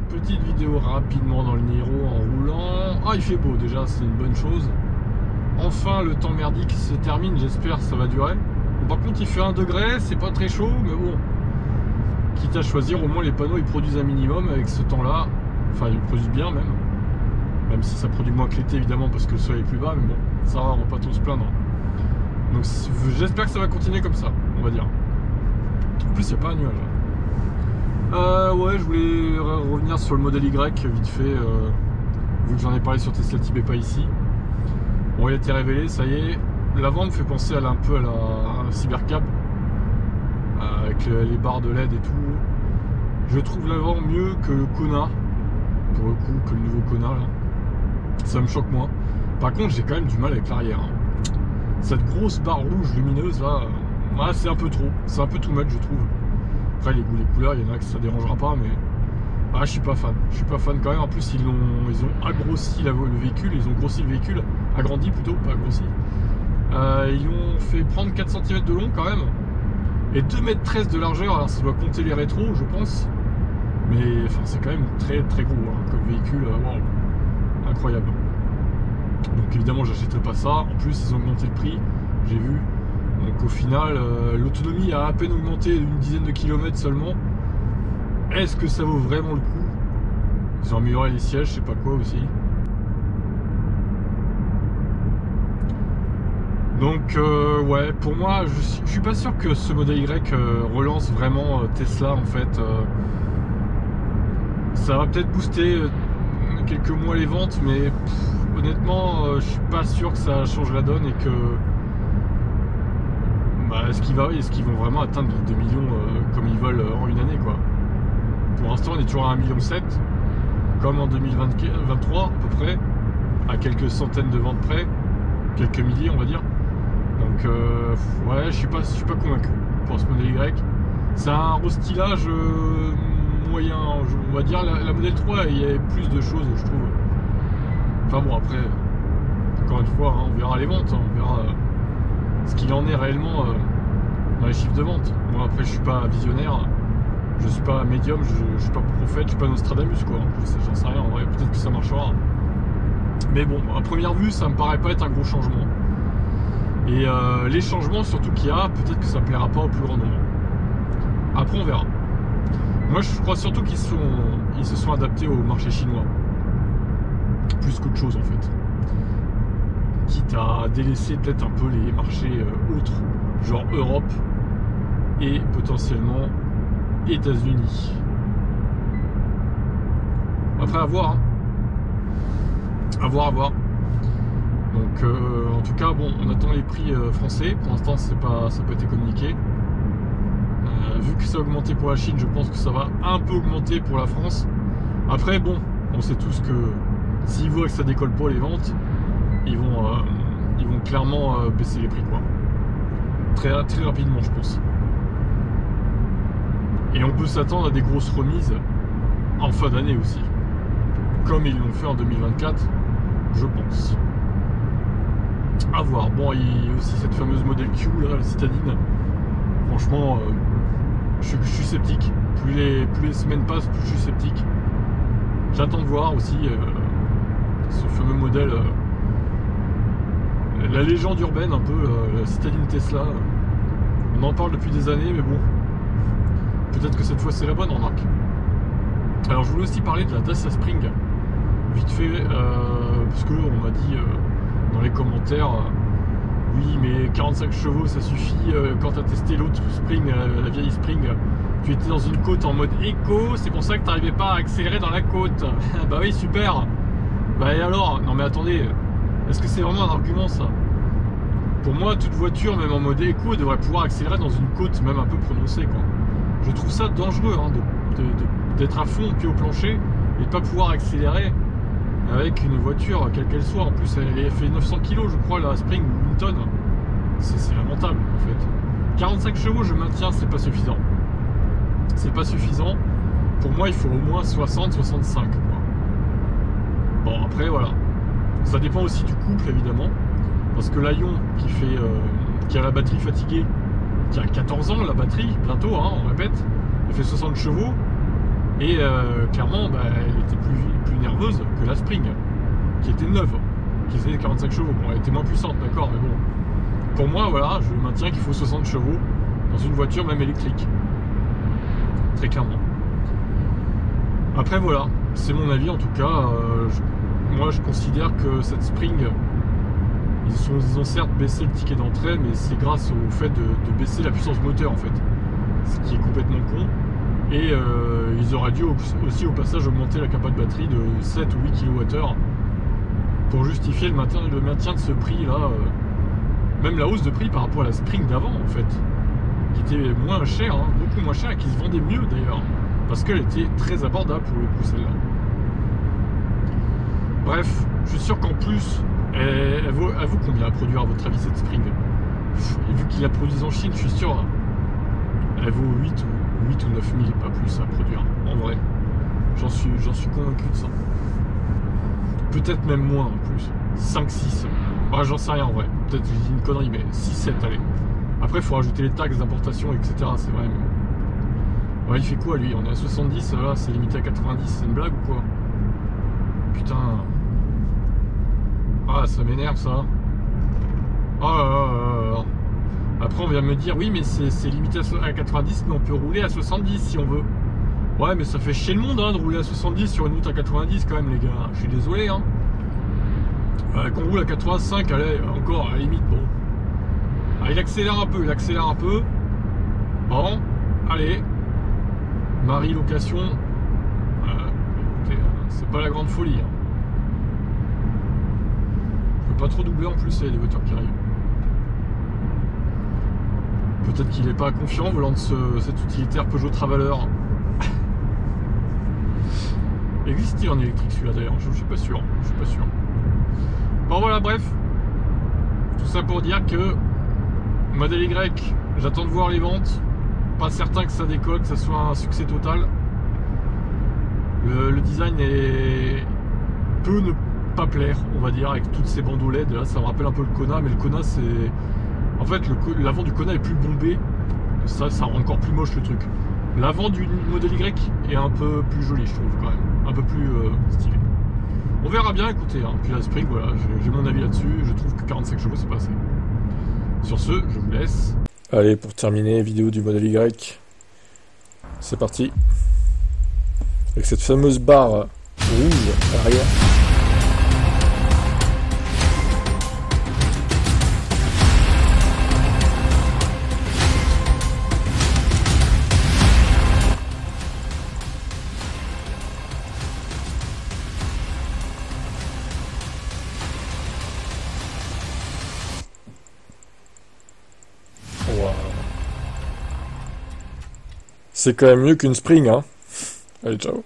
petite vidéo rapidement dans le Niro en roulant. Ah, il fait beau déjà, c'est une bonne chose. Enfin, le temps merdique se termine, j'espère que ça va durer. Bon, par contre, il fait 1 degré, c'est pas très chaud, mais bon. Quitte à choisir, au moins les panneaux ils produisent un minimum avec ce temps-là. Enfin, ils produisent bien même. Même si ça produit moins que l'été évidemment parce que le soleil est plus bas, mais bon, ça va, on va pas trop se plaindre. Donc j'espère que ça va continuer comme ça, on va dire. En plus, il n'y a pas un nuage. Ouais, je voulais revenir sur le modèle Y vite fait, vu que j'en ai parlé sur Tesla Tibet pas ici. Bon, il a été révélé, ça y est. L'avant me fait penser un peu à la Cybercab, avec les barres de LED et tout. Je trouve l'avant mieux que le Kona, pour le coup, que le nouveau Kona là. Ça me choque moins. Par contre, j'ai quand même du mal avec l'arrière. Cette grosse barre rouge lumineuse là, c'est un peu trop. C'est un peu too much, je trouve. Après, les goûts, les couleurs, il y en a que ça dérangera pas, mais je suis pas fan. Je suis pas fan quand même. En plus, ils ont agrossi le véhicule, ils ont grossi le véhicule, agrandi plutôt, pas agrossi. Ils ont fait prendre 4 cm de long quand même, et 2,13 m de largeur. Alors, ça doit compter les rétros, je pense. Mais enfin, c'est quand même très très gros comme véhicule. Wow. Incroyable. Donc évidemment j'achèterai pas ça. En plus ils ont augmenté le prix, j'ai vu. Donc au final l'autonomie a à peine augmenté d'une dizaine de kilomètres seulement. Est-ce que ça vaut vraiment le coup? Ils ont amélioré les sièges, je sais pas quoi aussi. Donc ouais, pour moi je suis pas sûr que ce modèle Y relance vraiment Tesla en fait. Ça va peut-être booster quelques mois les ventes, mais honnêtement je suis pas sûr que ça change la donne et que est-ce qu'ils vont vraiment atteindre 2 millions comme ils veulent en une année quoi. Pour l'instant on est toujours à 1,7 million comme en 2023 à peu près, à quelques centaines de ventes près, quelques milliers on va dire. Donc ouais, je suis pas convaincu pour ce modèle Y. C'est un restylage moyen, on va dire. La modèle 3, il y avait plus de choses, je trouve. Enfin bon, après, encore une fois, on verra les ventes, on verra ce qu'il en est réellement dans les chiffres de vente. Moi, après, je suis pas visionnaire, je suis pas médium, je suis pas prophète, je suis pas Nostradamus, quoi. J'en sais rien, en vrai, peut-être que ça marchera. Mais bon, à première vue, ça me paraît pas être un gros changement. Et les changements, surtout qu'il y a, peut-être que ça plaira pas au plus grand nombre. Après, on verra. Moi, je crois surtout qu'ils se sont adaptés au marché chinois. Plus qu'autre chose, en fait. Quitte à délaisser peut-être un peu les marchés autres, genre Europe et potentiellement États-Unis. Après, à voir. Hein. À voir. Donc en tout cas bon, on attend les prix français. Pour l'instant ça n'a pas été communiqué. Vu que ça a augmenté pour la Chine, je pense que ça va un peu augmenter pour la France. Après bon, on sait tous que s'ils voient que ça décolle pas les ventes, ils vont clairement baisser les prix quoi. Très rapidement je pense. Et on peut s'attendre à des grosses remises en fin d'année aussi. Comme ils l'ont fait en 2024, je pense. À voir. Bon, il y a aussi cette fameuse modèle Q, là, la citadine. Franchement, je suis sceptique. Plus les semaines passent, plus je suis sceptique. J'attends de voir aussi ce fameux modèle, la légende urbaine un peu, la citadine Tesla. On en parle depuis des années, mais bon, peut-être que cette fois c'est la bonne remarque. Alors je voulais aussi parler de la Dacia Spring, vite fait, parce qu'on m'a dit dans les commentaires, oui mais 45 chevaux ça suffit, quand tu as testé l'autre Spring, la vieille Spring, tu étais dans une côte en mode éco, c'est pour ça que tu n'arrivais pas à accélérer dans la côte. Bah oui super. Bah et alors? Non mais attendez, est-ce que c'est vraiment un argument ça? Pour moi toute voiture même en mode éco devrait pouvoir accélérer dans une côte même un peu prononcée quoi. Je trouve ça dangereux hein, d'être à fond pied au plancher et de pas pouvoir accélérer avec une voiture quelle qu'elle soit. En plus elle fait 900 kg je crois la Spring, ou une tonne. C'est lamentable en fait. 45 chevaux je maintiens, c'est pas suffisant. C'est pas suffisant. Pour moi il faut au moins 60-65 quoi. Bon après voilà. Ça dépend aussi du couple évidemment. Parce que l'Aion qui a la batterie fatiguée, qui a 14 ans la batterie, bientôt hein, on répète, elle fait 60 chevaux. Et clairement, bah, elle était plus nerveuse que la Spring, qui était neuve, qui faisait 45 chevaux. Bon, elle était moins puissante, d'accord, mais bon. Pour moi, voilà, je maintiens qu'il faut 60 chevaux dans une voiture, même électrique. Très clairement. Après, voilà, c'est mon avis en tout cas. Moi, je considère que cette Spring, ils ont certes baissé le ticket d'entrée, mais c'est grâce au fait de baisser la puissance moteur, en fait. Ce qui est complètement con. Et ils auraient dû aussi au passage augmenter la capacité de batterie de 7 ou 8 kWh pour justifier le maintien de ce prix là, même la hausse de prix par rapport à la Spring d'avant en fait, qui était moins chère, hein, beaucoup moins chère et qui se vendait mieux d'ailleurs, parce qu'elle était très abordable pour le coup celle-là. Bref, je suis sûr qu'en plus, elle vaut combien à produire à votre avis cette Spring? Et vu qu'ils la produisent en Chine, je suis sûr, elle vaut 8 ou 9 000, pas plus à produire, en vrai. J'en suis convaincu de ça. Peut-être même moins en plus. 5, 6. Ah, j'en sais rien en vrai. Peut-être que je dis une connerie, mais 6, 7, allez. Après, il faut rajouter les taxes d'importation, etc. C'est vrai, mais... Ouais, il fait quoi lui? On est à 70, là, c'est limité à 90. C'est une blague ou quoi? Putain. Ah, ça m'énerve ça. Oh là là là là. Après on vient me dire oui mais c'est limité à 90 mais on peut rouler à 70 si on veut. Ouais mais ça fait chier le monde hein, de rouler à 70 sur une route à 90 quand même les gars. Je suis désolé hein. Qu'on roule à 85, allez, encore à la limite bon. Ah, il accélère un peu, Bon, allez. Marie location. Écoutez, c'est pas la grande folie. Hein. Je peux pas trop doubler en plus, il y a des voitures qui arrivent. Peut-être qu'il n'est pas confiant volant de cet utilitaire Peugeot Traveller. Existe-t-il en électrique celui-là d'ailleurs? Je suis pas sûr. Bon voilà, bref. Tout ça pour dire que Model Y, j'attends de voir les ventes. Pas certain que ça décolle, que ça soit un succès total. Le design peut ne pas plaire, on va dire, avec toutes ces bandeaux LED. Là, ça me rappelle un peu le Kona, mais le Kona c'est... En fait, l'avant du Kona est plus bombé. Ça rend encore plus moche le truc. L'avant du Model Y est un peu plus joli, je trouve, quand même. Un peu plus stylé. On verra bien, écoutez. Hein. Puis la Spring, voilà, j'ai mon avis là-dessus. Je trouve que 45 chevaux, c'est pas assez. Sur ce, je vous laisse. Allez, pour terminer, vidéo du Model Y. C'est parti. Avec cette fameuse barre rouge à l'arrière. C'est quand même mieux qu'une Spring, hein. Allez, ciao.